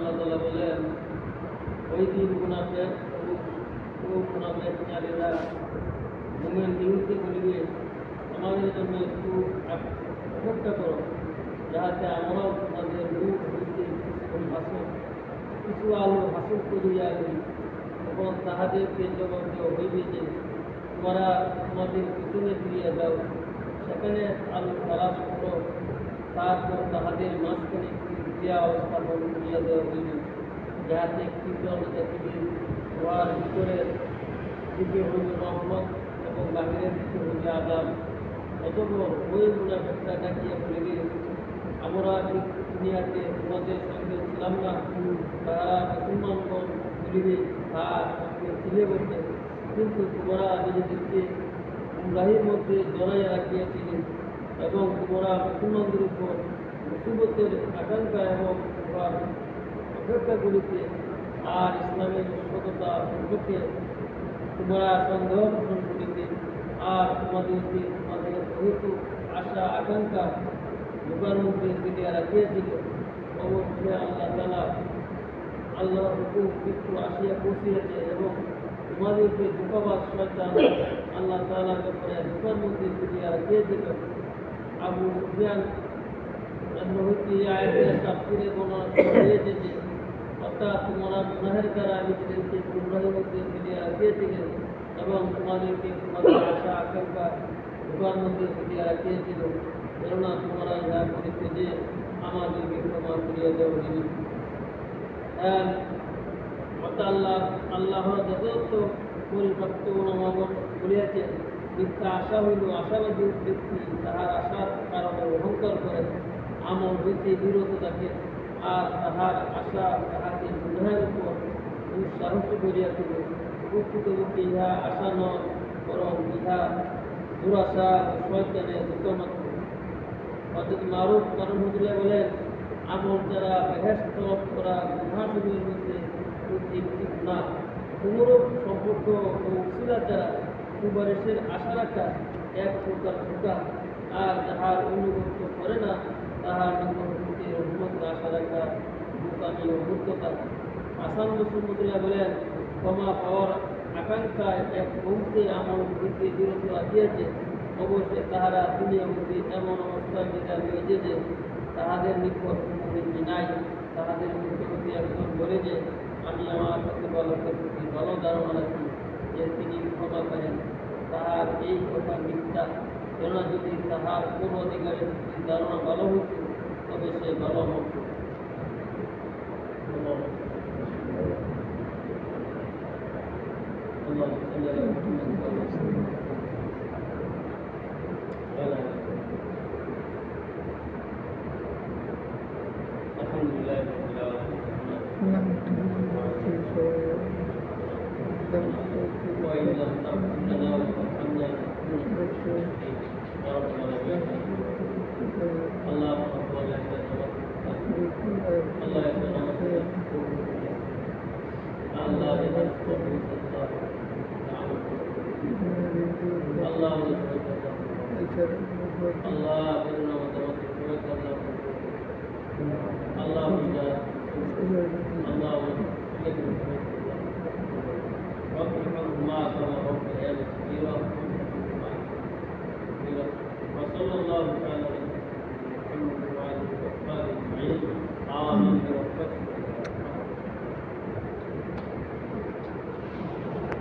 আল্লাহ তাআলা বলেন ওই দিন মুনাফিক ও মুনাফিক নারীরা মুমিন বিরুদ্ধে বলিবে আমাদের জন্য একটু অপেক্ষা করো যাহাতে আমরাও তোমাদের মুখ হইতে কিছু আলো হাসিল করিয়া দিই এবং তাহাদেরকে জবাব দেওয়া হইবে যে তোমরা তোমাদের পিছনে ফিরিয়া যাও সেখানে আলো তালাশ করো তারপর তাহাদের মাঝখানে ক্রিয়া অবস্থাপন করিয়া দেওয়া হইবে যাহাতে কীর্তন দেখিবে উহার ভিতরের দিকে হইবে রহমত এবং বাহিরের দিকে হইবে আযাব। অতঃপর ওই মুনাফিকরা ডাকিয়া বলিবে আমরা দুনিয়াতে তোমাদের সঙ্গে ছিলাম না, তাহারা মুসলমানগণ বলিবে তাহার সঙ্গে ছিলে বলতে, কিন্তু তোমরা নিজেদেরকে গুমরাহির মধ্যে জড়াইয়া রাখিয়াছিলে এবং তোমরা মুসলমানদের উপর মুসিবতের আকাঙ্ক্ষা এবং অপেক্ষাগুলিতে আর ইসলামের সততা সম্পর্কে তোমরা সন্দেহ পোষণ করিতে আর তোমাদেরকে তোমাদের যেহেতু আশা আকাঙ্ক্ষা ঢোকার মধ্যে ফিরিয়া রাখিয়াছিল। অবশ্যই আল্লাহ তাআলা আল্লাহর হুকুম মৃত্যু আসিয়া পৌঁছিয়াছে এবং তোমাদেরকে ধোঁকাবাজ শয়তান আল্লাহ তাআলার ব্যাপারে ঢোকার মধ্যে ফিরিয়া রাখিয়াছিল। আবু সুফিয়ান হইতে আয়াতের তাফসীরে বর্ণনা করা হয়েছে যে অর্থাৎ তোমরা গুনাহের দ্বারা নিজেদেরকে গুমরাহির মধ্যে ফেলিয়া রাখিয়েছিলে এবং তোমাদেরকে তোমাদের আশা আকাঙ্ক্ষা ঢোকার মধ্যে ফেলিয়া রাখিয়েছিল, কেননা তোমরা ইহা করিতে যে আমাদেরকে ক্ষমা করিয়া দেওয়া হইবে। আল্লাহ যথার্থ পরিপক্ত অনুমোদন করিয়াছেন। মিথ্যা আশা হইল আশাবাদী ব্যক্তি তাহার আশার কারণে অহংকার করে আমল হইতে বিরত থাকে আর তাহার আশা তাহাকে গুনাহের উপর দুঃসাহস করিয়া তুলে। প্রকৃতপক্ষে ইহা আশা নয়, বরং ইহা দুরাশা ও শয়তানের ধোঁকামাত্র। অর্থাৎ মারুফ কারণহুদুল্লাহ বলেন আমল যারা বেহেশত তলব করা গুনাহসমূহের মধ্যে ঠিক না। কোনরূপ সম্পর্ক ও উসিলা ছাড়া সুপারিশের আশা রাখা এক প্রকার ধোঁকা, আর যাহার অনুগত্য করে না তাহার নিকট হইতে রহমতের আশা রাখা বোকামি ও মূর্খতা। হাসান বসরিউল্লাহ বলেন ক্ষমা পাওয়ার আকাঙ্ক্ষায় এক কৌমকে আমল হইতে বিরত রাখিয়াছে। অবশ্যই তাহারা দুনিয়া মধ্যে এমন অবস্থায় বিদায় হয়েছে যে তাহাদের নিকট কোনো নীতি নাই। তাহাদের মধ্যে একজন বলে যে আমি আমার প্রতিপালকের প্রতি ভালো ধারণা রাখি যে তিনি ক্ষমা করেন, তাহার এই কথা মিথ্যা। কেননা যদি তাহার কোন অধিকারের প্রতি ধারণা ভালো হইত তবে সে ভালো হত। وصلى الله تعالى